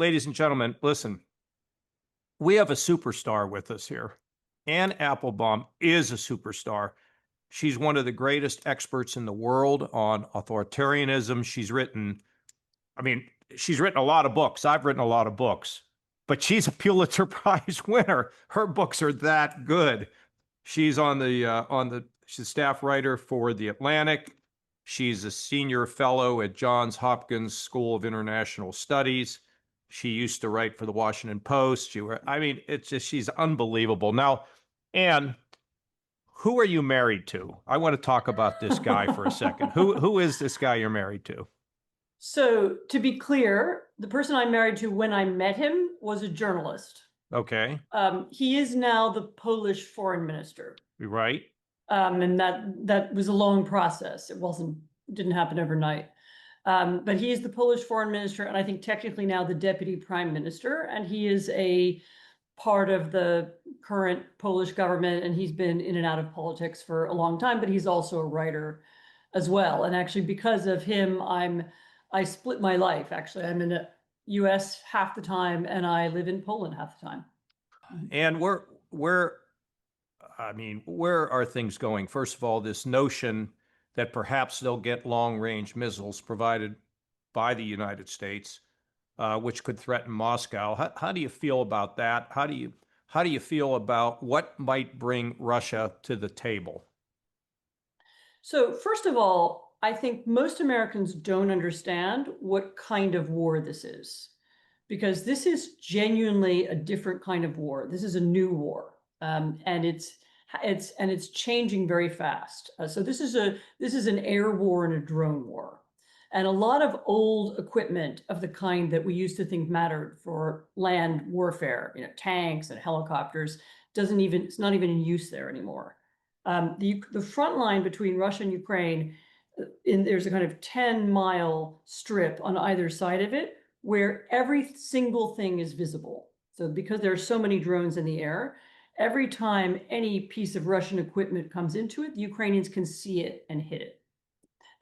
ladies and gentlemen, listen, we have a superstar with us here. Anne Applebaum is a superstar. She's one of the greatest experts in the world on authoritarianism. She's written a lot of books. I've written a lot of books, but she's a Pulitzer Prize winner. Her books are that good. She's she's a staff writer for The Atlantic. She's a senior fellow at Johns Hopkins School of International Studies. She used to write for the Washington Post. She's unbelievable. Now, Anne, who are you married to? I want to talk about this guy for a second. Who is this guy you're married to? So, to be clear, the person I married to when I met him was a journalist. Okay. He is now the Polish foreign minister. Right. And that was a long process. Didn't happen overnight. But he is the Polish foreign minister, and I think technically now the deputy prime minister, and he is a part of the current Polish government, and he's been in and out of politics for a long time, but he's also a writer as well. And actually, because of him, I split my life. Actually, I'm in the US half the time, and I live in Poland half the time. And where are things going? First of all, this notion that perhaps they'll get long-range missiles provided by the United States, which could threaten Moscow. How do you feel about that? How do you feel about what might bring Russia to the table? So first of all, I think most Americans don't understand what kind of war this is, because this is genuinely a different kind of war. This is a new war, and it's changing very fast. So this is an air war and a drone war, and a lot of old equipment of the kind that we used to think mattered for land warfare, tanks and helicopters, it's not even in use there anymore. The front line between Russia and Ukraine, there's a kind of 10-mile strip on either side of it where every single thing is visible. So because there are so many drones in the air, every time any piece of Russian equipment comes into it, the Ukrainians can see it and hit it.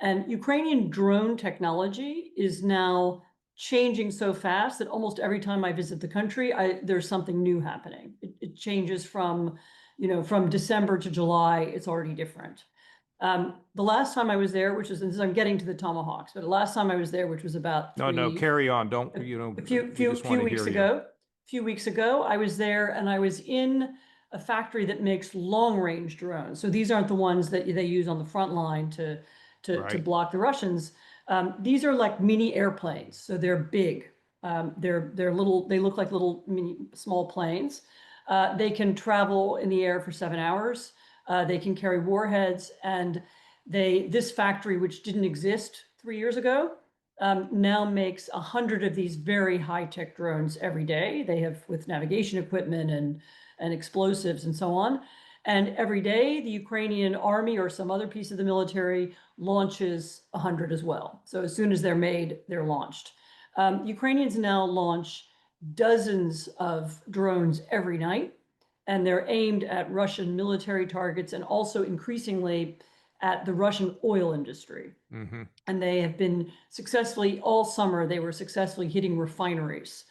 And Ukrainian drone technology is now changing so fast that almost every time I visit the country, there's something new happening. It changes from December to July, it's already different. The last time I was there, I'm getting to the Tomahawks, but the last time I was there, which was about No, carry on. Don't, a few weeks ago, I was there, and I was in a factory that makes long-range drones. So these aren't the ones that they use on the front line to block the Russians. These are like mini airplanes, so they're big. They're little. They look like little small planes. They can travel in the air for 7 hours. They can carry warheads, and this factory, which didn't exist 3 years ago, now makes 100 of these very high-tech drones every day. They have with navigation equipment and explosives and so on. And every day, the Ukrainian army or some other piece of the military launches 100 as well. So as soon as they're made, they're launched. Ukrainians now launch dozens of drones every night, and they're aimed at Russian military targets and also increasingly at the Russian oil industry. Mm-hmm. And they have been all summer, they were successfully hitting refineries.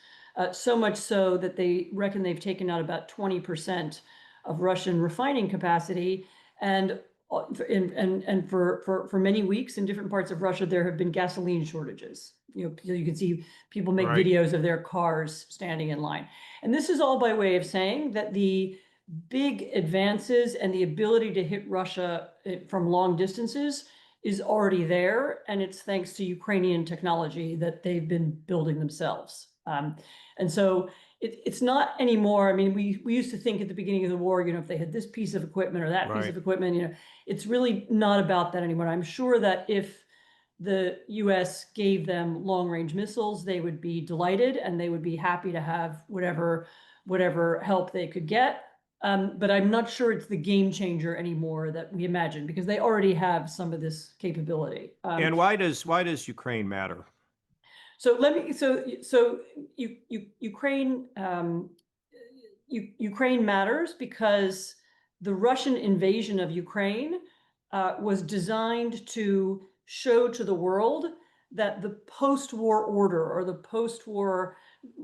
So much so that they reckon they've taken out about 20% of Russian refining capacity. And for many weeks in different parts of Russia, there have been gasoline shortages. You can see people make videos of their cars standing in line. And this is all by way of saying that the big advances and the ability to hit Russia from long distances is already there. And it's thanks to Ukrainian technology that they've been building themselves. And so it's not anymore. I mean, we used to think at the beginning of the war, if they had this piece of equipment or that piece of equipment, it's really not about that anymore. I'm sure that if the US gave them long-range missiles, they would be delighted and they would be happy to have whatever help they could get. But I'm not sure it's the game changer anymore that we imagine, because they already have some of this capability. And why does Ukraine matter? Ukraine matters because the Russian invasion of Ukraine was designed to show to the world that the post-war order or the post-war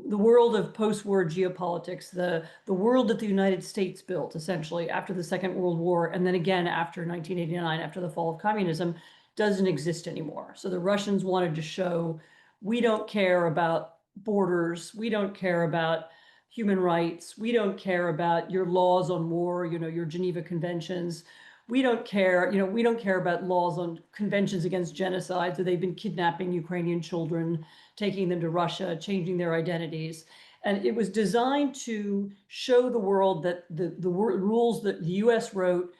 the world of post-war geopolitics, the world that the United States built essentially after the Second World War, and then again after 1989, after the fall of communism, doesn't exist anymore. So the Russians wanted to show, we don't care about borders, we don't care about human rights, we don't care about your laws on war, your Geneva Conventions. We don't care, we don't care about laws on conventions against genocide. So they've been kidnapping Ukrainian children, taking them to Russia, changing their identities. And it was designed to show the world that the rules that the US wrote,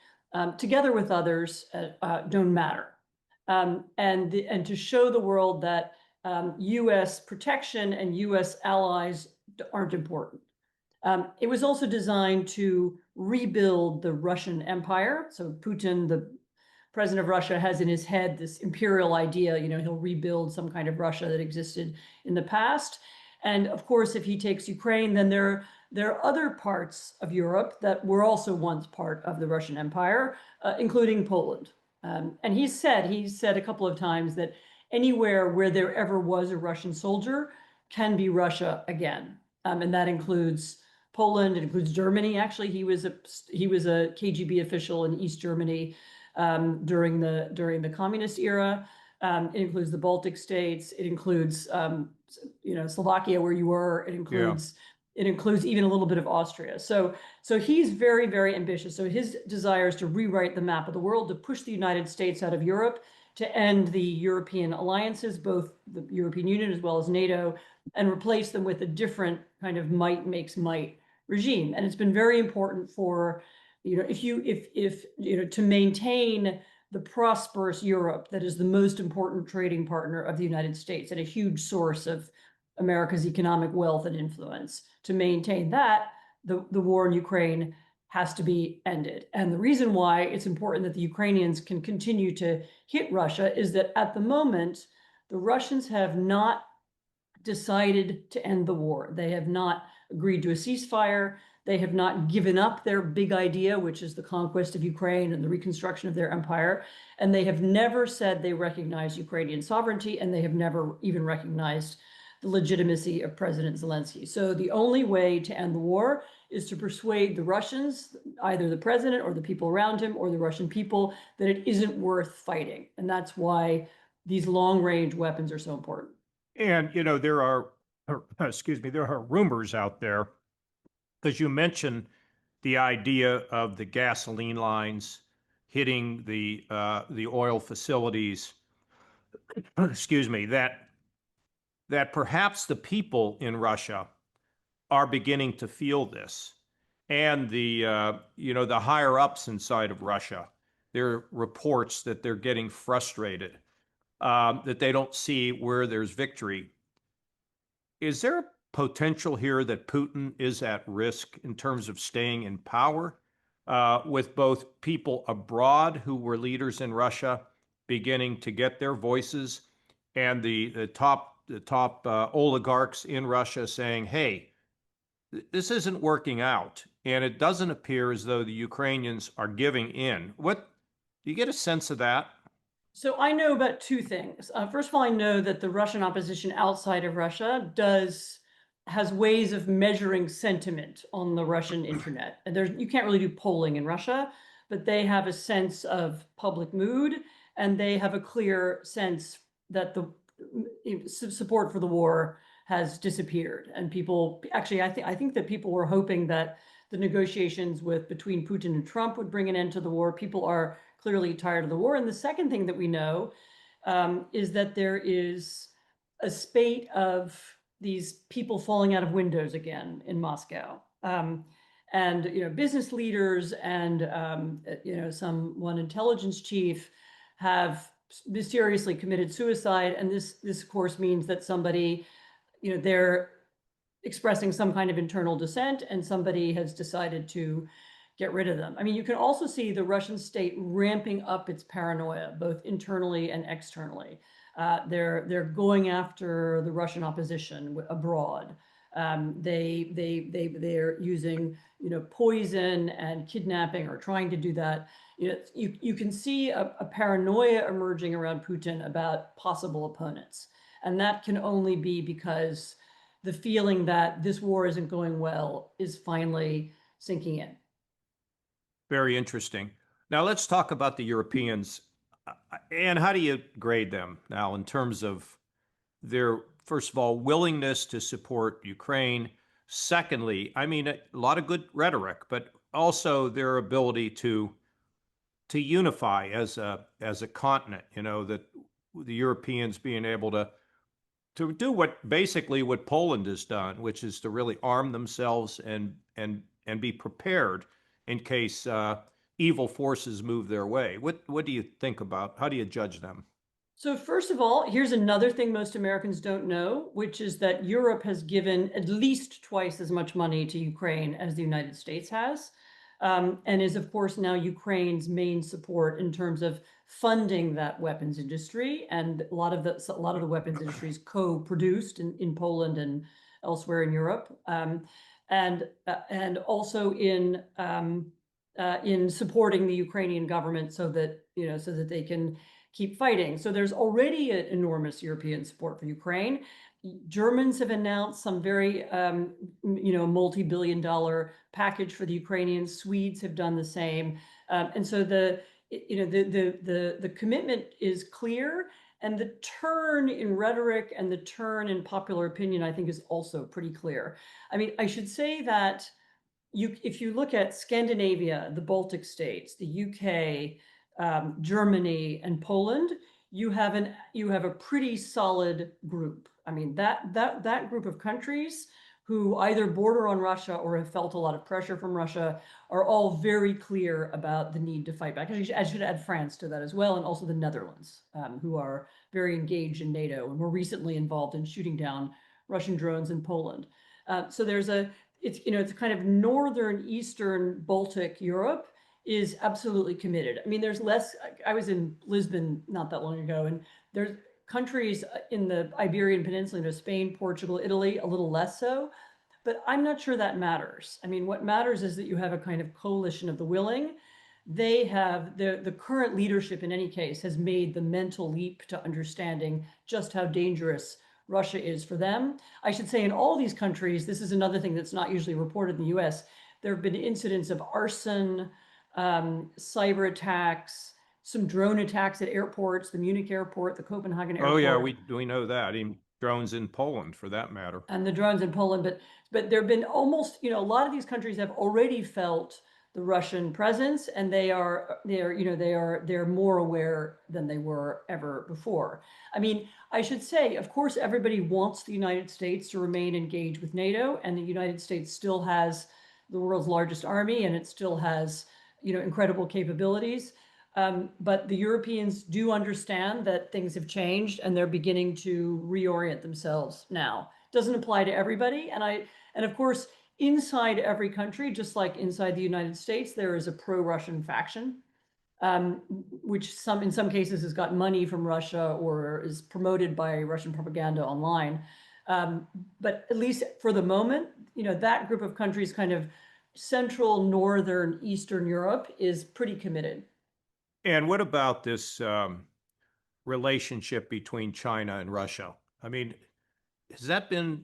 together with others, don't matter. And to show the world that US protection and US allies aren't important. It was also designed to rebuild the Russian Empire. So Putin, the president of Russia, has in his head this imperial idea, he'll rebuild some kind of Russia that existed in the past. And of course, if he takes Ukraine, then there are other parts of Europe that were also once part of the Russian Empire, including Poland. And he said a couple of times that anywhere where there ever was a Russian soldier can be Russia again. And that includes Poland, it includes Germany. Actually, he was a KGB official in East Germany during the communist era. It includes the Baltic states. It includes Slovakia, where you were. It includes even a little bit of Austria. So he's very, very ambitious. So his desire is to rewrite the map of the world, to push the United States out of Europe, to end the European alliances, both the European Union as well as NATO, and replace them with a different kind of might makes might regime. And it's been very important for, to maintain the prosperous Europe that is the most important trading partner of the United States and a huge source of America's economic wealth and influence. To maintain that, the war in Ukraine has to be ended. And the reason why it's important that the Ukrainians can continue to hit Russia is that at the moment, the Russians have not decided to end the war. They have not agreed to a ceasefire. They have not given up their big idea, which is the conquest of Ukraine and the reconstruction of their empire. And they have never said they recognize Ukrainian sovereignty, and they have never even recognized the legitimacy of President Zelensky. So the only way to end the war is to persuade the Russians, either the president or the people around him or the Russian people, that it isn't worth fighting. And that's why these long-range weapons are so important. And, there are rumors out there, because you mentioned the idea of the gasoline lines hitting the oil facilities, that perhaps the people in Russia are beginning to feel this. And the higher ups inside of Russia, there are reports that they're getting frustrated, that they don't see where there's victory. Is there a potential here that Putin is at risk in terms of staying in power, with both people abroad who were leaders in Russia beginning to get their voices, and the top oligarchs in Russia saying, hey, this isn't working out, and it doesn't appear as though the Ukrainians are giving in? What do you get a sense of that? So I know about two things. First of all, I know that the Russian opposition outside of Russia has ways of measuring sentiment on the Russian internet. And you can't really do polling in Russia, but they have a sense of public mood, and they have a clear sense that the support for the war has disappeared. And people, actually, I think that people were hoping that the negotiations between Putin and Trump would bring an end to the war. People are clearly tired of the war. And the second thing that we know is that there is a spate of these people falling out of windows again in Moscow. And business leaders and one intelligence chief have mysteriously committed suicide. And this of course means that somebody, they're expressing some kind of internal dissent, and somebody has decided to get rid of them. I mean, you can also see the Russian state ramping up its paranoia, both internally and externally. They're going after the Russian opposition abroad. They're using poison and kidnapping, or trying to do that. You can see a paranoia emerging around Putin about possible opponents, and that can only be because the feeling that this war isn't going well is finally sinking in. Very interesting. Now let's talk about the Europeans. And how do you grade them now in terms of their, first of all, willingness to support Ukraine? Secondly, I mean, a lot of good rhetoric, but also their ability to unify as a continent, that the Europeans being able to do what Poland has done, which is to really arm themselves and be prepared in case evil forces move their way. What do you think about? How do you judge them? So first of all, here's another thing most Americans don't know, which is that Europe has given at least twice as much money to Ukraine as the United States has, and is, of course, now Ukraine's main support in terms of funding that weapons industry. And a lot of the weapons industry is co-produced in Poland and elsewhere in Europe, and also in supporting the Ukrainian government so that they can keep fighting. So there's already an enormous European support for Ukraine. Germans have announced some very, multi-billion-dollar package for the Ukrainians. Swedes have done the same, and so the commitment is clear, and the turn in rhetoric and the turn in popular opinion, I think, is also pretty clear. I mean, I should say that if you look at Scandinavia, the Baltic states, the UK, Germany, and Poland, you have a pretty solid group. I mean, that group of countries who either border on Russia or have felt a lot of pressure from Russia are all very clear about the need to fight back. I should add France to that as well, and also the Netherlands, who are very engaged in NATO and were recently involved in shooting down Russian drones in Poland. So it's kind of northern, eastern Baltic Europe is absolutely committed. I mean, there's less. I was in Lisbon not that long ago, and there's countries in the Iberian Peninsula, Spain, Portugal, Italy, a little less so. But I'm not sure that matters. I mean, what matters is that you have a kind of coalition of the willing. They have the current leadership, in any case, has made the mental leap to understanding just how dangerous Russia is for them. I should say in all these countries, this is another thing that's not usually reported in the US, there have been incidents of arson, cyber attacks, some drone attacks at airports, the Munich airport, the Copenhagen airport. Oh yeah, we know that. Even drones in Poland, for that matter. And the drones in Poland, but there have been almost, a lot of these countries have already felt the Russian presence, and they're more aware than they were ever before. I mean, I should say, of course, everybody wants the United States to remain engaged with NATO, and the United States still has the world's largest army, and it still has incredible capabilities. But the Europeans do understand that things have changed, and they're beginning to reorient themselves now. Doesn't apply to everybody, and of course, inside every country, just like inside the United States, there is a pro-Russian faction, which in some cases has got money from Russia or is promoted by Russian propaganda online. But at least for the moment, that group of countries, kind of Central, Northern, Eastern Europe, is pretty committed. And what about this relationship between China and Russia? I mean, has that been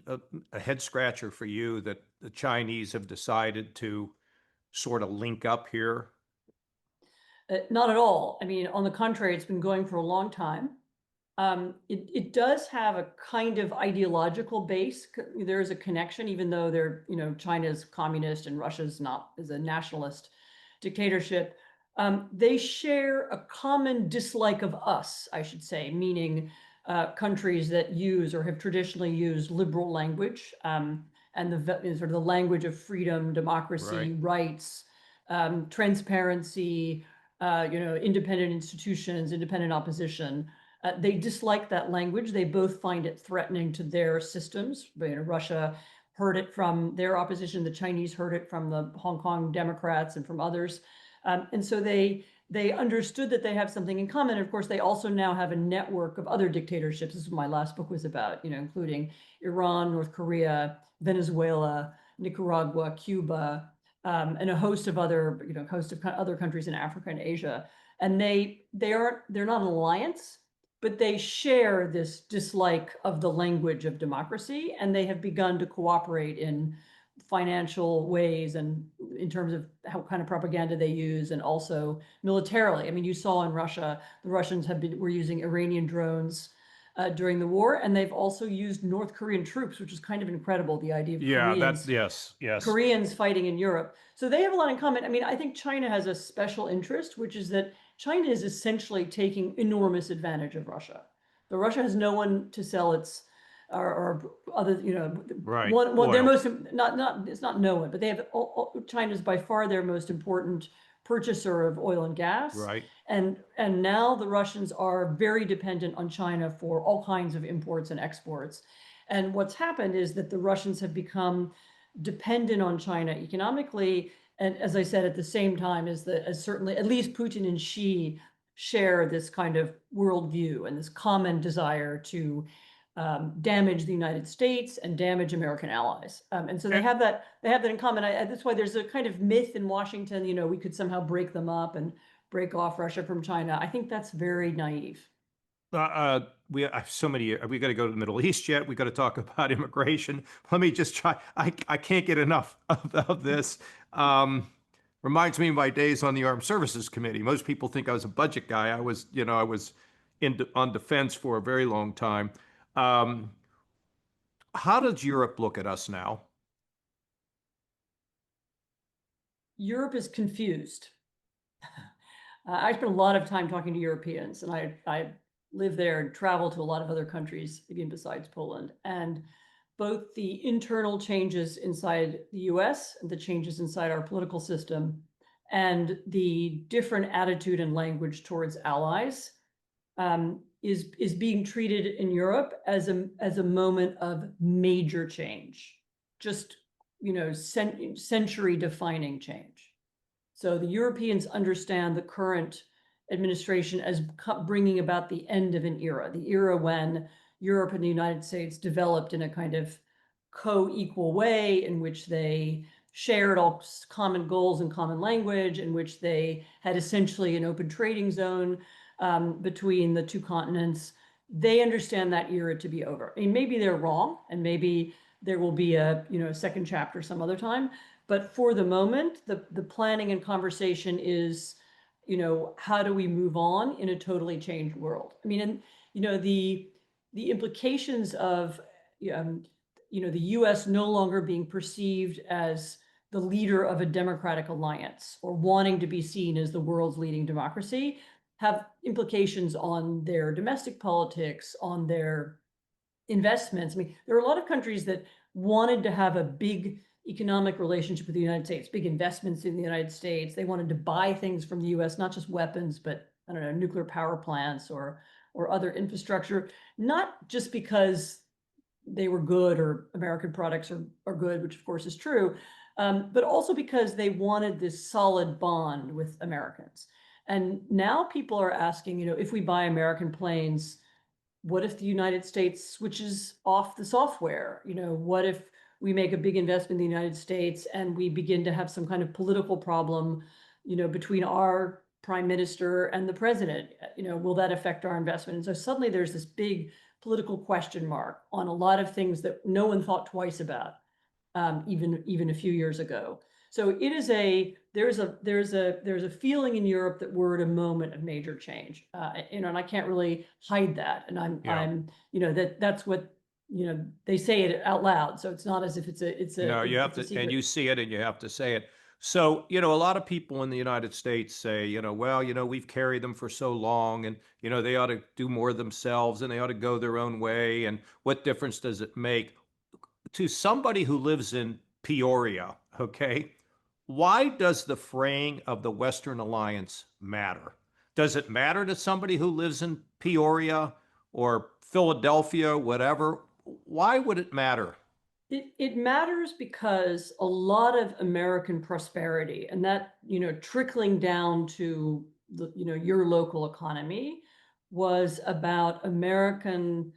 a head scratcher for you that the Chinese have decided to sort of link up here? Not at all. I mean, on the contrary, it's been going for a long time. It does have a kind of ideological base. There is a connection, even though China's communist and Russia's not, is a nationalist dictatorship. They share a common dislike of us, I should say, meaning countries that use or have traditionally used liberal language, and sort of the language of freedom, democracy, rights, transparency, independent institutions, independent opposition. They dislike that language. They both find it threatening to their systems. Russia heard it from their opposition. The Chinese heard it from the Hong Kong Democrats and from others. And so they understood that they have something in common. Of course, they also now have a network of other dictatorships. This is what my last book was about, including Iran, North Korea, Venezuela, Nicaragua, Cuba, and a host of other, other countries in Africa and Asia. And they're not an alliance, but they share this dislike of the language of democracy, and they have begun to cooperate in financial ways and in terms of how kind of propaganda they use, and also militarily. I mean, you saw in Russia, the Russians were using Iranian drones during the war, and they've also used North Korean troops, which is kind of incredible. The idea of Yeah, yes. Koreans fighting in Europe. So they have a lot in common. I mean, I think China has a special interest, which is that China is essentially taking enormous advantage of Russia. But Russia has no one to sell its or other, Right. one their Oil. most it's not no one, but they have China's by far their most important purchaser of oil and gas. Right. And now the Russians are very dependent on China for all kinds of imports and exports. And what's happened is that the Russians have become dependent on China economically. And as I said, at the same time, as certainly at least Putin and Xi share this kind of worldview and this common desire to damage the United States and damage American allies. And so they have that in common. That's why there's a kind of myth in Washington, we could somehow break them up and break off Russia from China. I think that's very naive. We have so many. We got to go to the Middle East yet. We got to talk about immigration. Let me just try. I can't get enough of this. Reminds me of my days on the Armed Services Committee. Most people think I was a budget guy. I was on defense for a very long time. How does Europe look at us now? Europe is confused. I spent a lot of time talking to Europeans, and I live there and travel to a lot of other countries, again, besides Poland. And both the internal changes inside the US and the changes inside our political system and the different attitude and language towards allies is being treated in Europe as a moment of major change, just century defining change. So the Europeans understand the current administration as bringing about the end of an era, the era when Europe and the United States developed in a kind of co-equal way, in which they shared all common goals and common language, in which they had essentially an open trading zone between the two continents. They understand that era to be over. I mean, maybe they're wrong, and maybe there will be a second chapter some other time. But for the moment, the planning and conversation is, how do we move on in a totally changed world? I mean, and the implications of the U.S. no longer being perceived as the leader of a democratic alliance or wanting to be seen as the world's leading democracy have implications on their domestic politics, on their investments. I mean, there are a lot of countries that wanted to have a big economic relationship with the United States, big investments in the United States. They wanted to buy things from the US, not just weapons, but I don't know, nuclear power plants or other infrastructure, not just because they were good or American products are good, which of course is true, but also because they wanted this solid bond with Americans. And now people are asking, if we buy American planes, what if the United States switches off the software? What if we make a big investment in the United States and we begin to have some kind of political problem, between our prime minister and the president? Will that affect our investment? And so suddenly there's this big political question mark on a lot of things that no one thought twice about, even a few years ago. So it is there's a feeling in Europe that we're at a moment of major change, and I can't really hide that. And I'm that's what they say it out loud. So it's not as if it's a No, you have it's a to, secret. and you see it and you have to say it. So, a lot of people in the United States say, well, we've carried them for so long and, they ought to do more themselves and they ought to go their own way. And what difference does it make? To somebody who lives in Peoria, okay, why does the fraying of the Western Alliance matter? Does it matter to somebody who lives in Peoria or Philadelphia, whatever? Why would it matter? It matters because a lot of American prosperity and that, trickling down to your local economy was about American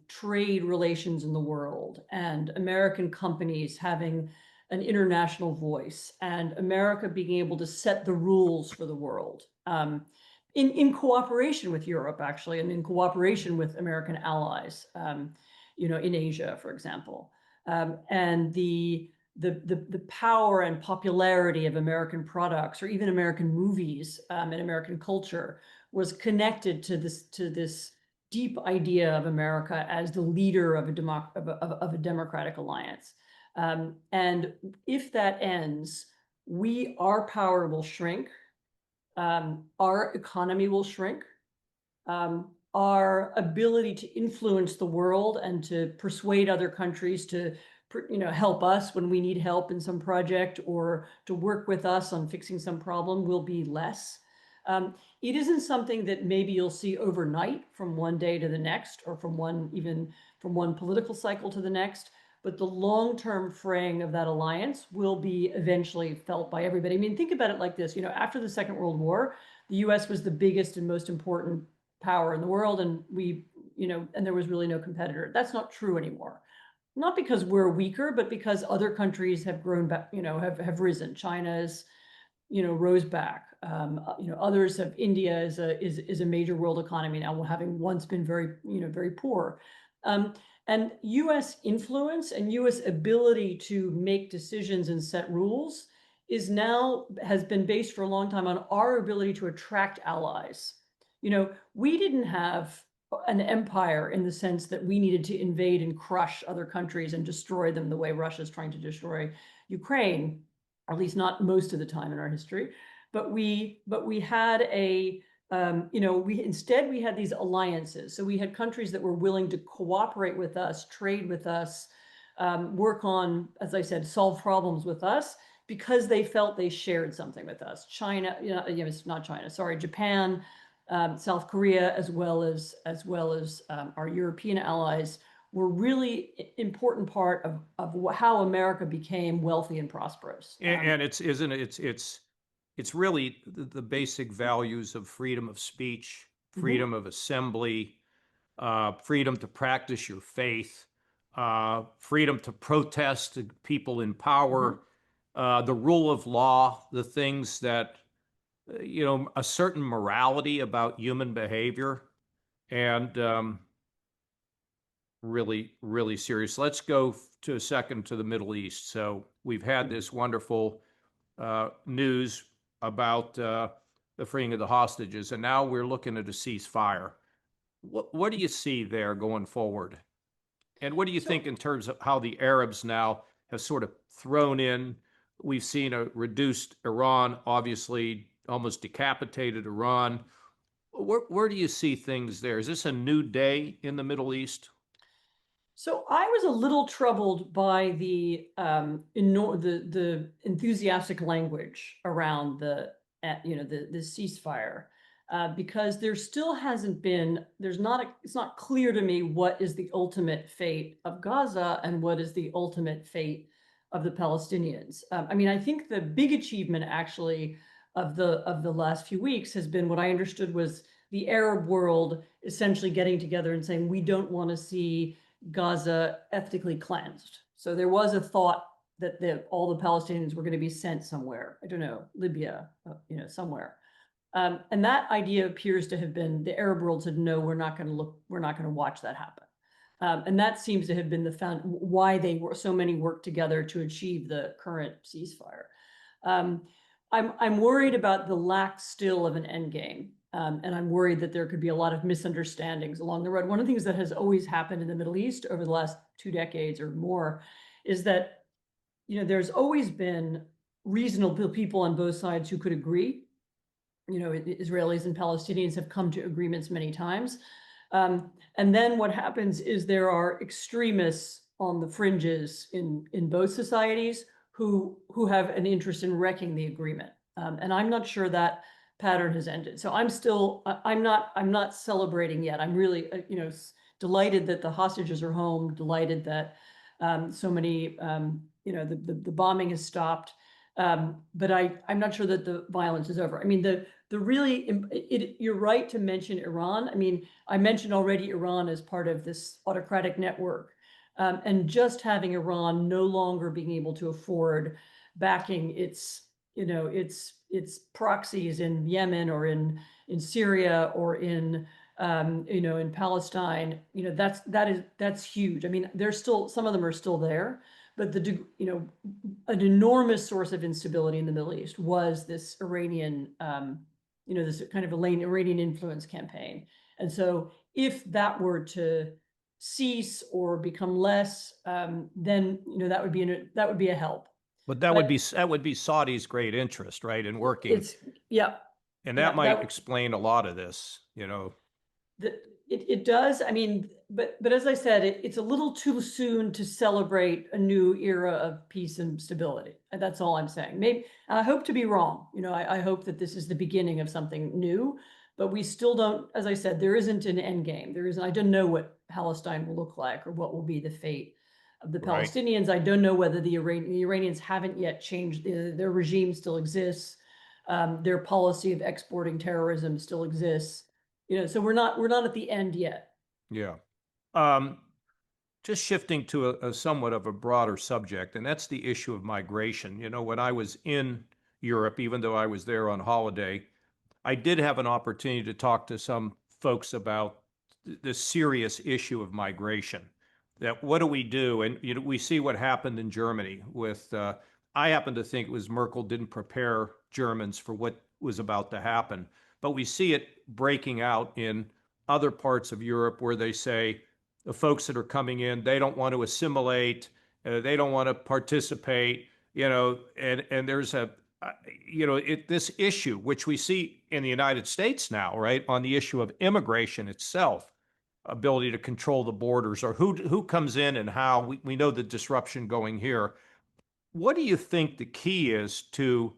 trade relations in the world and American companies having an international voice and America being able to set the rules for the world. in cooperation with Europe, actually, and in cooperation with American allies, in Asia, for example. And the power and popularity of American products, or even American movies, and American culture, was connected to this deep idea of America as the leader of a democratic alliance. And if that ends, our power will shrink, our economy will shrink, our ability to influence the world and to persuade other countries to help us when we need help in some project, or to work with us on fixing some problem, will be less. It isn't something that maybe you'll see overnight from one day to the next, or from one political cycle to the next, but the long-term fraying of that alliance will be eventually felt by everybody. I mean, think about it like this. After the Second World War, the US was the biggest and most important power in the world, and and there was really no competitor. That's not true anymore. Not because we're weaker, but because other countries have grown back, have risen. China's, rose back. Others have. India is a major world economy now, having once been very poor. And U.S. influence and U.S. ability to make decisions and set rules has been based for a long time on our ability to attract allies. We didn't have an empire in the sense that we needed to invade and crush other countries and destroy them the way Russia's trying to destroy Ukraine, or at least not most of the time in our history. But we had instead we had these alliances. So we had countries that were willing to cooperate with us, trade with us, work on, as I said, solve problems with us, because they felt they shared something with us. Japan, South Korea, as well as our European allies, were really important part of how America became wealthy and prosperous. And it's really the basic values of freedom of speech, freedom of assembly, freedom to practice your faith, freedom to protest to people in power, the rule of law, the things that, a certain morality about human behavior, and really, really serious. Let's go to a second to the Middle East. So we've had this wonderful news about the freeing of the hostages, and now we're looking at a ceasefire. What do you see there going forward? And what do you think in terms of how the Arabs now have sort of thrown in? We've seen a reduced Iran, obviously almost decapitated Iran. Where do you see things there? Is this a new day in the Middle East? So I was a little troubled by the enthusiastic language around the ceasefire, because there still hasn't been. It's not clear to me what is the ultimate fate of Gaza and what is the ultimate fate of the Palestinians. I think the big achievement actually of the last few weeks has been what I understood was the Arab world essentially getting together and saying, we don't want to see Gaza ethnically cleansed. So there was a thought that all the Palestinians were going to be sent somewhere. I don't know, Libya, somewhere. And that idea appears to have been, the Arab world said, no, we're not going to watch that happen. And that seems to have been why so many worked together to achieve the current ceasefire. I'm worried about the lack still of an end game. And I'm worried that there could be a lot of misunderstandings along the road. One of the things that has always happened in the Middle East over the last 2 decades or more is that, there's always been reasonable people on both sides who could agree. Israelis and Palestinians have come to agreements many times. And then what happens is there are extremists on the fringes in both societies who have an interest in wrecking the agreement. And I'm not sure that pattern has ended. So I'm not celebrating yet. I'm really, delighted that the hostages are home, delighted that so many, the bombing has stopped. But I'm not sure that the violence is over. You're right to mention Iran. I mentioned already Iran as part of this autocratic network. And just having Iran no longer being able to afford backing its its proxies in Yemen or in Syria or in in Palestine, that's huge. I mean, there's still, some of them are still there, but an enormous source of instability in the Middle East was this Iranian, this kind of Iranian influence campaign. And so if that were to cease or become less, then that would be a help. But that would be Saudi's great interest, right, in working. Yeah. And that might explain a lot of this, It does. I mean, but as I said, it's a little too soon to celebrate a new era of peace and stability. And that's all I'm saying. Maybe I hope to be wrong. I hope that this is the beginning of something new, but we still don't, as I said, there isn't an end game. I don't know what Palestine will look like or what will be the fate of the Palestinians. I don't know whether the Iranians haven't yet changed. Their regime still exists. Their policy of exporting terrorism still exists. So we're not at the end yet. Yeah. Just shifting to a somewhat of a broader subject, and that's the issue of migration. When I was in Europe, even though I was there on holiday, I did have an opportunity to talk to some folks about the serious issue of migration. That what do we do? And we see what happened in Germany with, I happen to think it was Merkel didn't prepare Germans for what was about to happen. But we see it breaking out in other parts of Europe where they say the folks that are coming in, they don't want to assimilate, they don't want to participate, and there's this issue, which we see in the United States now, right, on the issue of immigration itself, ability to control the borders, or who comes in and how. We know the disruption going here. What do you think the key is to?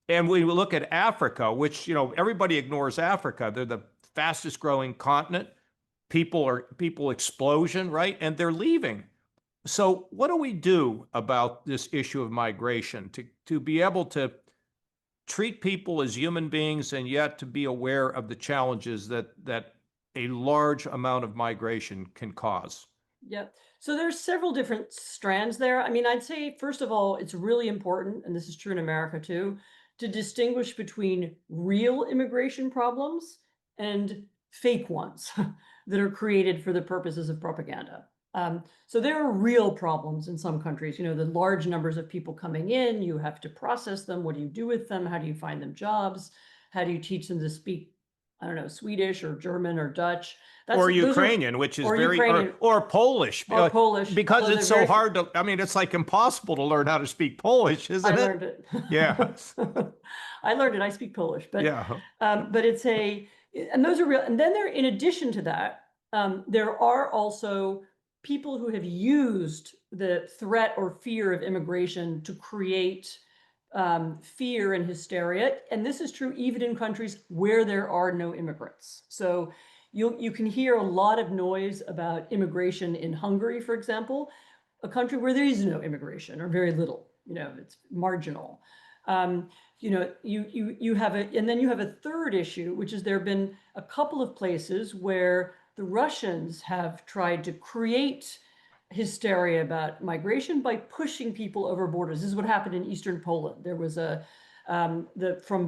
And when we look at Africa, which, everybody ignores Africa. They're the fastest growing continent. People explosion, right? And they're leaving. So what do we do about this issue of migration to be able to treat people as human beings and yet to be aware of the challenges that a large amount of migration can cause? Yep. So there's several different strands there. I mean, I'd say, first of all, it's really important, and this is true in America too, to distinguish between real immigration problems and fake ones that are created for the purposes of propaganda. So there are real problems in some countries, the large numbers of people coming in, you have to process them. What do you do with them? How do you find them jobs? How do you teach them to speak, I don't know, Swedish or German or Dutch? Or Ukrainian, which is or Polish. Or Polish. Because it's so hard to, it's like impossible to learn how to speak Polish, isn't it? I learned it. Yeah. I learned it. I speak Polish, but yeah. But and those are real. And then in addition to that, there are also people who have used the threat or fear of immigration to create fear and hysteria. And this is true even in countries where there are no immigrants. So you can hear a lot of noise about immigration in Hungary, for example, a country where there is no immigration or very little. It's marginal. You have and then you have a third issue, which is there have been a couple of places where the Russians have tried to create hysteria about migration by pushing people over borders. This is what happened in Eastern Poland. There was from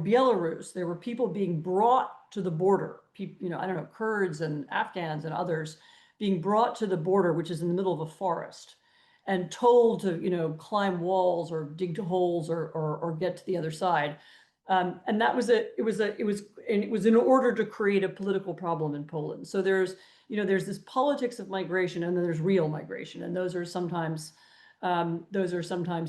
Belarus, there were people being brought to the border. I don't know, Kurds and Afghans and others being brought to the border, which is in the middle of a forest, and told to, climb walls or dig holes or get to the other side. And that was it was in order to create a political problem in Poland. So there's this politics of migration, and then there's real migration, and those are sometimes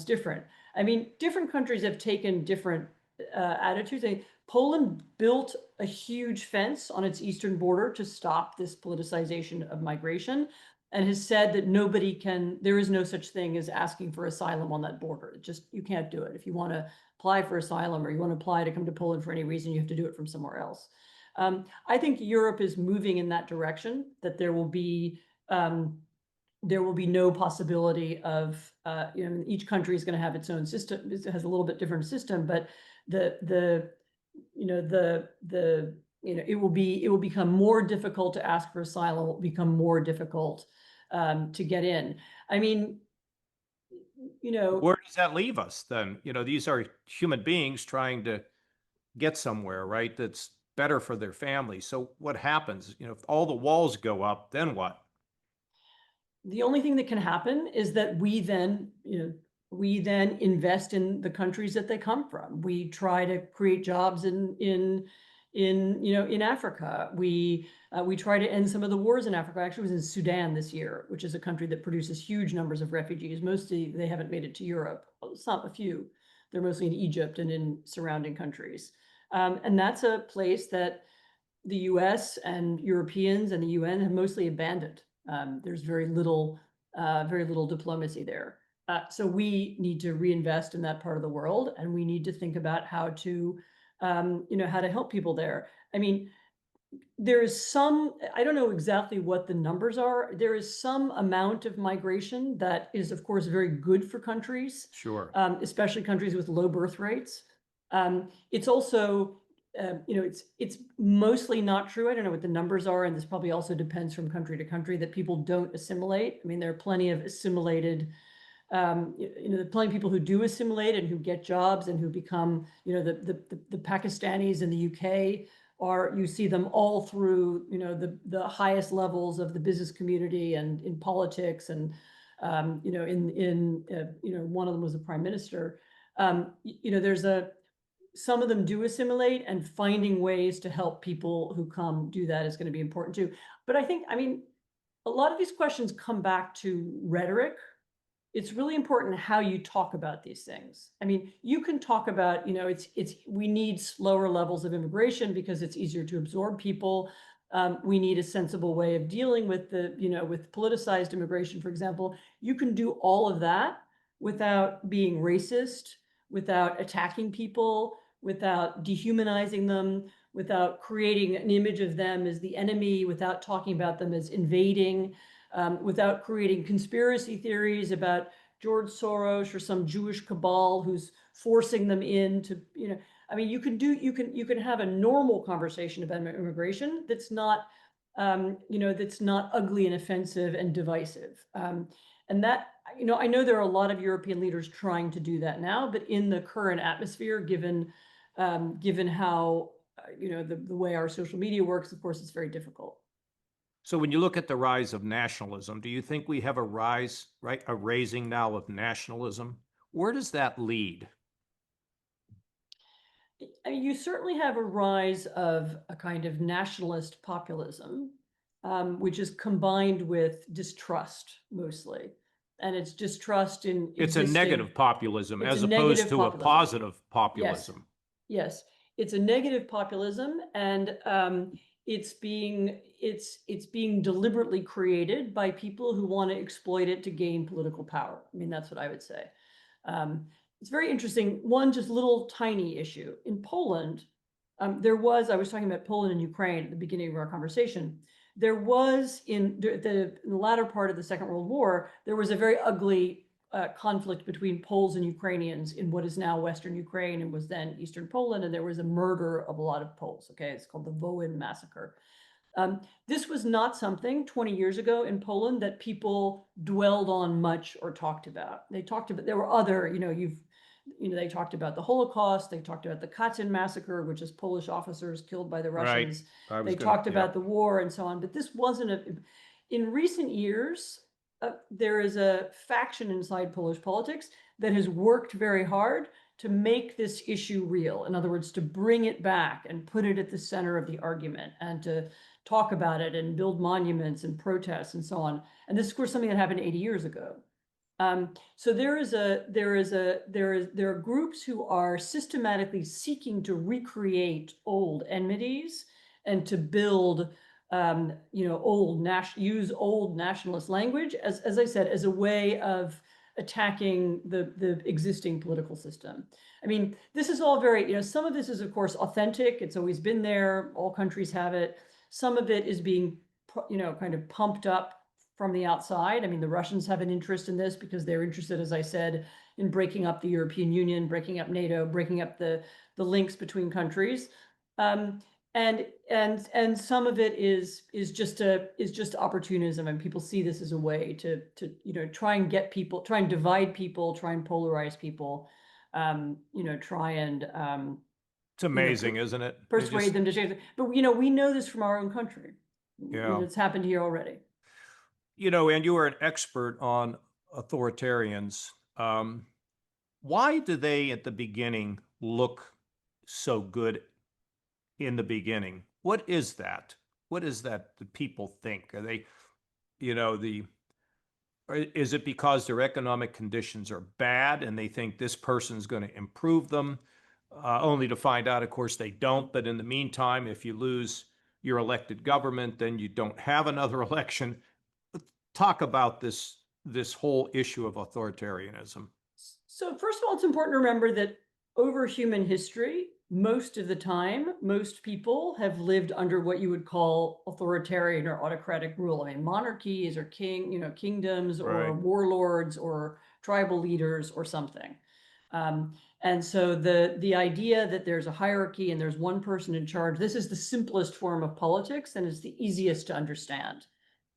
different. I mean, different countries have taken different attitudes. Poland built a huge fence on its eastern border to stop this politicization of migration, and has said that there is no such thing as asking for asylum on that border. You can't do it. If you want to apply for asylum or you want to apply to come to Poland for any reason, you have to do it from somewhere else. I think Europe is moving in that direction, that there will be no possibility of, each country is going to have its own system. It has a little bit different system, but it will become more difficult to ask for asylum. It will become more difficult to get in. I mean, you know, Where does that leave us then? These are human beings trying to get somewhere, right? That's better for their family. So what happens? If all the walls go up, then what? the only thing that can happen is that we then invest in the countries that they come from. We try to create jobs in Africa. We try to end some of the wars in Africa. I actually was in Sudan this year, which is a country that produces huge numbers of refugees. Mostly they haven't made it to Europe. Well, it's not a few. They're mostly in Egypt and in surrounding countries. And that's a place that the US and Europeans and the UN have mostly abandoned. There's very little diplomacy there. So we need to reinvest in that part of the world, and we need to think about how to help people there. I mean, there is some, I don't know exactly what the numbers are. There is some amount of migration that is, of course, very good for countries, Sure. especially countries with low birth rates. It's also, it's mostly not true. I don't know what the numbers are, and this probably also depends from country to country, that people don't assimilate. I mean, there are plenty of assimilated, there are plenty of people who do assimilate and who get jobs and who become, the Pakistanis in the UK you see them all through, the highest levels of the business community and in politics, and one of them was a prime minister. Some of them do assimilate, and finding ways to help people who come do that is going to be important too. But I mean, a lot of these questions come back to rhetoric. It's really important how you talk about these things. I mean, you can talk about, we need slower levels of immigration because it's easier to absorb people. We need a sensible way of dealing with with politicized immigration, for example. You can do all of that without being racist, without attacking people, without dehumanizing them, without creating an image of them as the enemy, without talking about them as invading, without creating conspiracy theories about George Soros or some Jewish cabal who's forcing them into, I mean, you can have a normal conversation about immigration that's not, that's not ugly and offensive and divisive. And that, I know there are a lot of European leaders trying to do that now, but in the current atmosphere, given how, the way our social media works, of course, it's very difficult. So when you look at the rise of nationalism, do you think we have a rise, right, a raising now of nationalism? Where does that lead? I mean, you certainly have a rise of a kind of nationalist populism, which is combined with distrust mostly. And it's distrust in It's a negative populism It's as a opposed negative to a populism. positive populism. Yes, it's a negative populism, and it's being deliberately created by people who want to exploit it to gain political power. I mean, that's what I would say. It's very interesting. One just little tiny issue in Poland. I was talking about Poland and Ukraine at the beginning of our conversation. There was in the latter part of the Second World War, there was a very ugly conflict between Poles and Ukrainians in what is now Western Ukraine and was then Eastern Poland, and there was a murder of a lot of Poles. Okay, it's called the Wołyń massacre. This was not something 20 years ago in Poland that people dwelled on much or talked about. There were other, they talked about the Holocaust, they talked about the Katyn massacre, which is Polish officers killed by the Russians. Right. They talked about the war and so on, but this wasn't in recent years, there is a faction inside Polish politics that has worked very hard to make this issue real. In other words, to bring it back and put it at the center of the argument and to talk about it and build monuments and protests and so on. And this is, of course, something that happened 80 years ago. So there are groups who are systematically seeking to recreate old enmities and to build, use old nationalist language, as I said, as a way of attacking the existing political system. I mean, this is all very, some of this is, of course, authentic. It's always been there. All countries have it. Some of it is being, kind of pumped up from the outside. I mean, the Russians have an interest in this because they're interested, as I said, in breaking up the European Union, breaking up NATO, breaking up the links between countries. and some of it is just opportunism, and people see this as a way to try and get people, try and divide people, try and polarize people, try and It's amazing, isn't it? They persuade just, them to change it. But we know this from our own country. yeah. It's happened here already. And you are an expert on authoritarians. Why do they at the beginning look so good in the beginning? What is that? What is that the people think? Are they, is it because their economic conditions are bad and they think this person's going to improve them, only to find out, of course, they don't. But in the meantime, if you lose your elected government, then you don't have another election. Talk about this whole issue of authoritarianism. So first of all, it's important to remember that over human history, most of the time, most people have lived under what you would call authoritarian or autocratic rule. I mean, monarchies or kingdoms or Right. warlords or tribal leaders or something. And so the idea that there's a hierarchy and there's one person in charge, this is the simplest form of politics and it's the easiest to understand.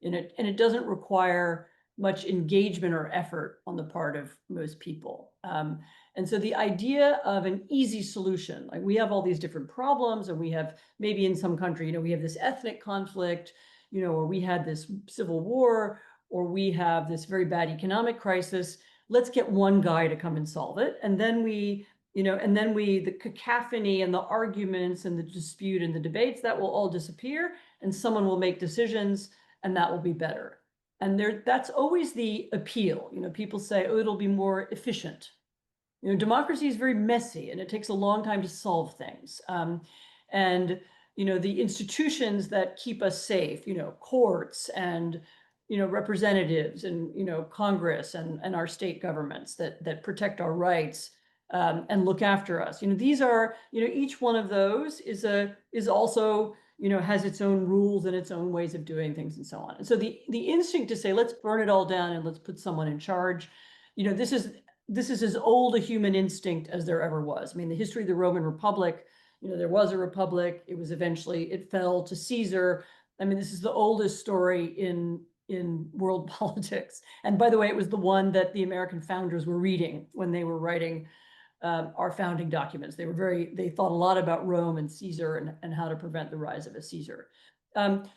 And it doesn't require much engagement or effort on the part of most people. And so the idea of an easy solution, like we have all these different problems, and we have maybe in some country, we have this ethnic conflict, or we had this civil war, or we have this very bad economic crisis. Let's get one guy to come and solve it. And then the cacophony and the arguments and the dispute and the debates, that will all disappear, and someone will make decisions, and that will be better. And that's always the appeal. People say, oh, it'll be more efficient. Democracy is very messy and it takes a long time to solve things. And the institutions that keep us safe, courts and representatives and Congress and our state governments that protect our rights and look after us. These are each one of those is also has its own rules and its own ways of doing things and so on. And so the instinct to say, let's burn it all down and let's put someone in charge, this is as old a human instinct as there ever was. I mean, the history of the Roman Republic, there was a republic. It fell to Caesar. I mean, this is the oldest story in world politics. And by the way, it was the one that the American founders were reading when they were writing our founding documents. They thought a lot about Rome and Caesar and how to prevent the rise of a Caesar.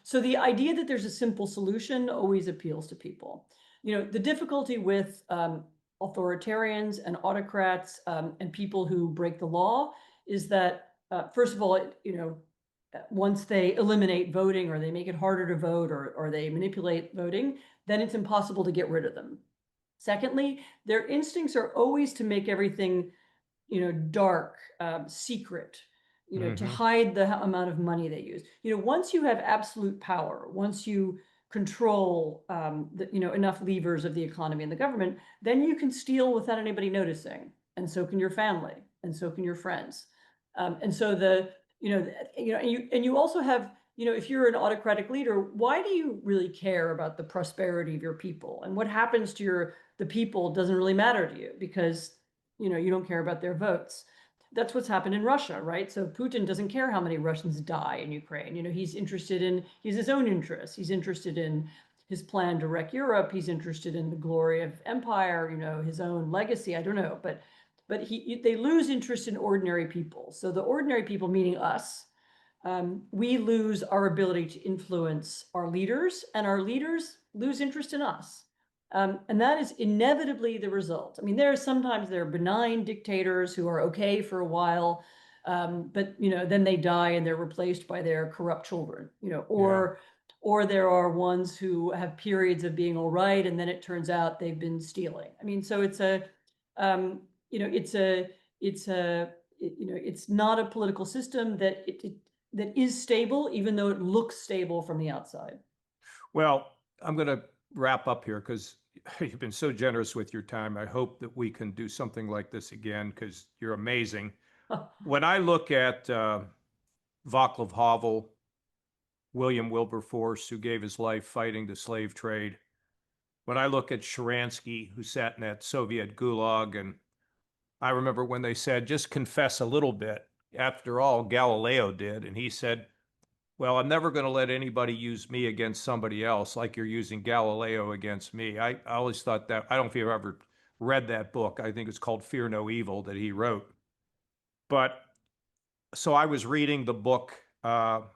So the idea that there's a simple solution always appeals to people. The difficulty with authoritarians and autocrats and people who break the law is that, first of all, once they eliminate voting or they make it harder to vote or they manipulate voting, then it's impossible to get rid of them. Secondly, their instincts are always to make everything dark, secret, to hide the amount of money they use. Once you have absolute power, once you control enough levers of the economy and the government, then you can steal without anybody noticing, and so can your family, and so can your friends, and so you also have, if you're an autocratic leader, why do you really care about the prosperity of your people? And what happens to the people doesn't really matter to you, because you don't care about their votes. That's what's happened in Russia, right? So Putin doesn't care how many Russians die in Ukraine. He's his own interests. He's interested in his plan to wreck Europe. He's interested in the glory of empire, his own legacy. I don't know, but they lose interest in ordinary people. So the ordinary people, meaning us, we lose our ability to influence our leaders, and our leaders lose interest in us. And that is inevitably the result. I mean, sometimes there are benign dictators who are okay for a while, but then they die and they're replaced by their corrupt children, or there are ones who have periods of being all right, and then it turns out they've been stealing. I mean, so it's not a political system that is stable, even though it looks stable from the outside. Well, I'm going to wrap up here because you've been so generous with your time. I hope that we can do something like this again because you're amazing. When I look at Václav Havel, William Wilberforce, who gave his life fighting the slave trade, when I look at Sharansky, who sat in that Soviet gulag, and I remember when they said, just confess a little bit. After all, Galileo did, and he said, Well, I'm never going to let anybody use me against somebody else like you're using Galileo against me. I always thought that, I don't know if you've ever read that book. I think it's called Fear No Evil that he wrote. But so I was reading the book about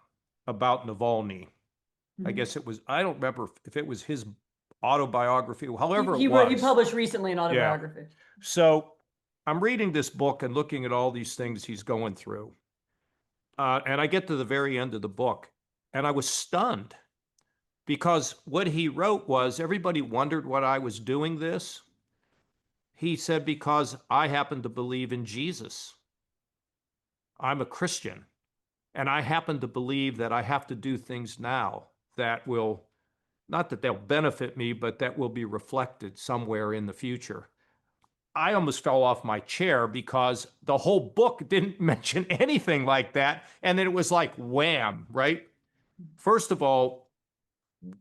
Navalny. I Mhm. guess it was, I don't remember if it was his autobiography, however it He was. published recently an Yeah. autobiography. So I'm reading this book and looking at all these things he's going through. And I get to the very end of the book, and I was stunned because what he wrote was everybody wondered what I was doing this. He said, because I happen to believe in Jesus. I'm a Christian, and I happen to believe that I have to do things now that will, not that they'll benefit me, but that will be reflected somewhere in the future. I almost fell off my chair because the whole book didn't mention anything like that. And then it was like wham, right? First of all,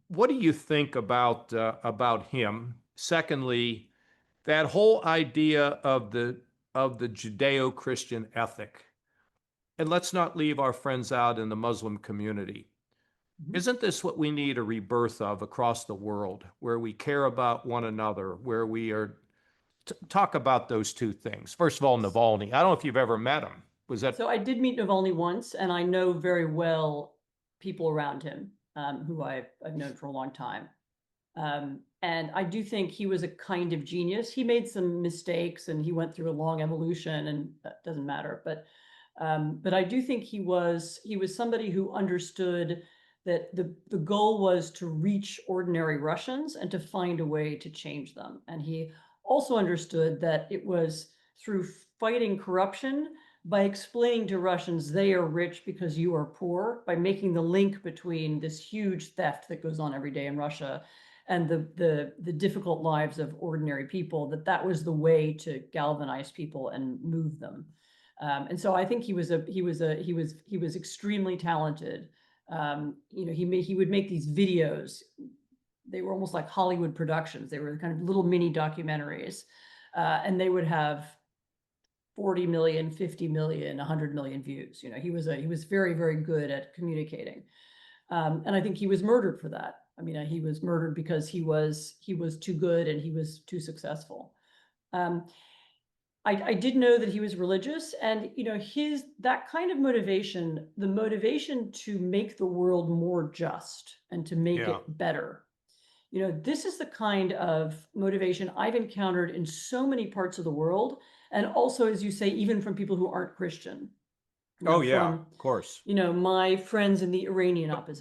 what do you think about him? Secondly, that whole idea of the Judeo-Christian ethic. And let's not leave our friends out in the Muslim community. Mhm. Isn't this what we need a rebirth of across the world, where we care about one another, where we are talk about those two things. First of all, Navalny. I don't know if you've ever met him. Was that So I did meet Navalny once, and I know very well people around him who I've known for a long time. And I do think he was a kind of genius. He made some mistakes, and he went through a long evolution, and that doesn't matter. But I do think he was somebody who understood that the goal was to reach ordinary Russians and to find a way to change them. And he also understood that it was through fighting corruption, by explaining to Russians they are rich because you are poor, by making the link between this huge theft that goes on every day in Russia and the difficult lives of ordinary people, that was the way to galvanize people and move them. And so I think he was extremely talented. He would make these videos. They were almost like Hollywood productions. They were kind of little mini documentaries, and they would have 40 million, 50 million, 100 million views. He was very, very good at communicating. And I think he was murdered for that. I mean, he was murdered because he was too good and he was too successful. Um, I did know that he was religious, and that kind of motivation, the motivation to make the world more just and to make yeah. it better. This is the kind of motivation I've encountered in so many parts of the world, and also, as you say, even from people who aren't Christian. Oh yeah, From of course. my friends in the Iranian opposition.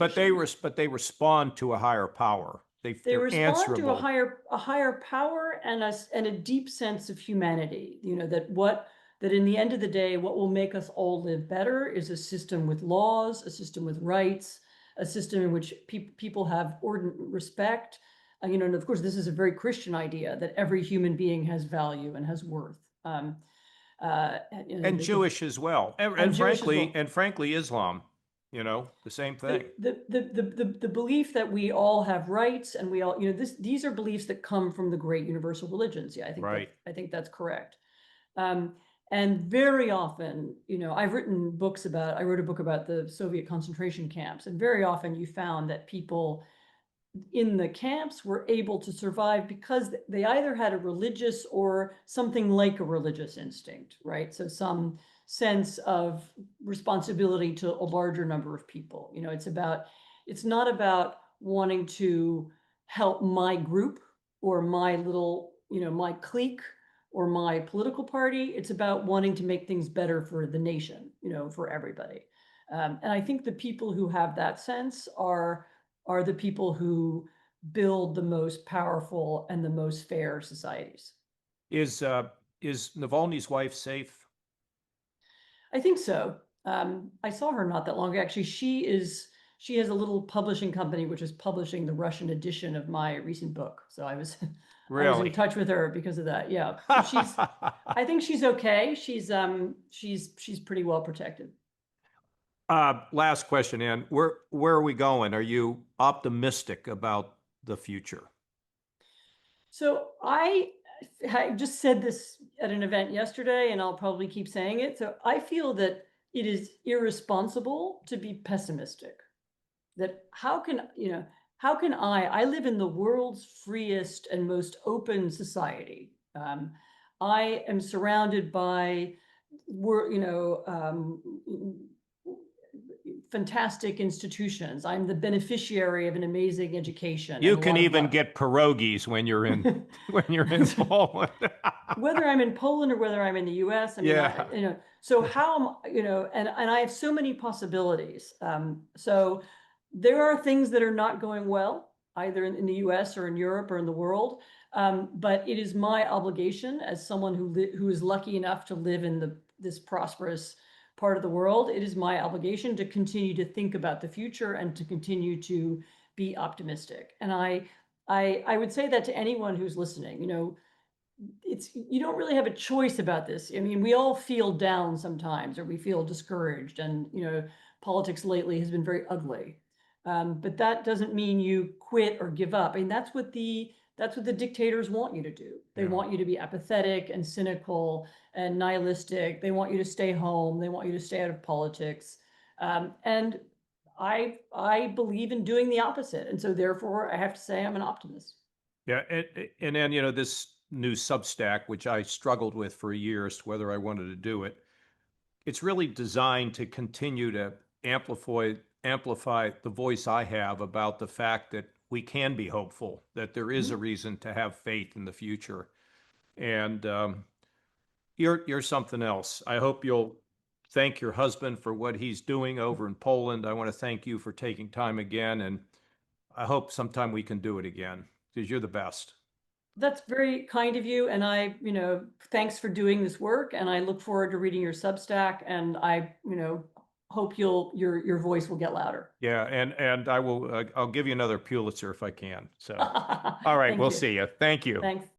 But they respond to a higher power. They They're respond to a answerable. higher power and a deep sense of humanity. That in the end of the day, what will make us all live better is a system with laws, a system with rights, a system in which people have ordinary respect. And of course, this is a very Christian idea that every human being has value and has worth. And Jewish as well. And Jewish as well. And frankly, Islam, the same thing. The belief that we all have rights and we all, these are beliefs that come from the great universal religions. Yeah, Right. I think that's correct. And very often, I wrote a book about the Soviet concentration camps, and very often you found that people in the camps were able to survive because they either had a religious or something like a religious instinct, right? So some sense of responsibility to a larger number of people. It's not about wanting to help my group or my little, my clique or my political party. It's about wanting to make things better for the nation, for everybody. And I think the people who have that sense are the people who build the most powerful and the most fair societies. Is Navalny's wife safe? I think so. I saw her not that long ago. Actually, she has a little publishing company which is publishing the Russian edition of my recent book. So I was I was in Really? touch with her because of that. Yeah. I think she's okay. She's pretty well protected. Last question, Ann. Where are we going? Are you optimistic about the future? So I just said this at an event yesterday, and I'll probably keep saying it. So I feel that it is irresponsible to be pessimistic. that how can, how can I live in the world's freest and most open society. I am surrounded by, fantastic institutions. I'm the beneficiary of an amazing education You and a can lot of even love. get pierogies when you're in when you're in Poland. Whether I'm in Poland or whether I'm in the US, I mean, Yeah. so how am, and I have so many possibilities. So there are things that are not going well, either in the US or in Europe or in the world. But it is my obligation as someone who is lucky enough to live in this prosperous part of the world. It is my obligation to continue to think about the future and to continue to be optimistic. And I would say that to anyone who's listening, you don't really have a choice about this. I mean, we all feel down sometimes, or we feel discouraged, and politics lately has been very ugly. But that doesn't mean you quit or give up. I mean, that's what the dictators want you to do. They Yeah. want you to be apathetic and cynical and nihilistic. They want you to stay home. They want you to stay out of politics. And I believe in doing the opposite, and so therefore I have to say I'm an optimist. Yeah, and then this new Substack, which I struggled with for years, whether I wanted to do it, it's really designed to continue to amplify the voice I have about the fact that we can be hopeful, that there is a reason to have faith in the future, and you're something else. I hope you'll thank your husband for what he's doing over in Poland. I want to thank you for taking time again, and I hope sometime we can do it again because you're the best. That's very kind of you. And thanks for doing this work. And I look forward to reading your Substack. And I, hope your voice will get louder. Yeah, and I will I'll give you another Pulitzer if I can. So, all right, Thank we'll you. see you. Thank you. Thanks.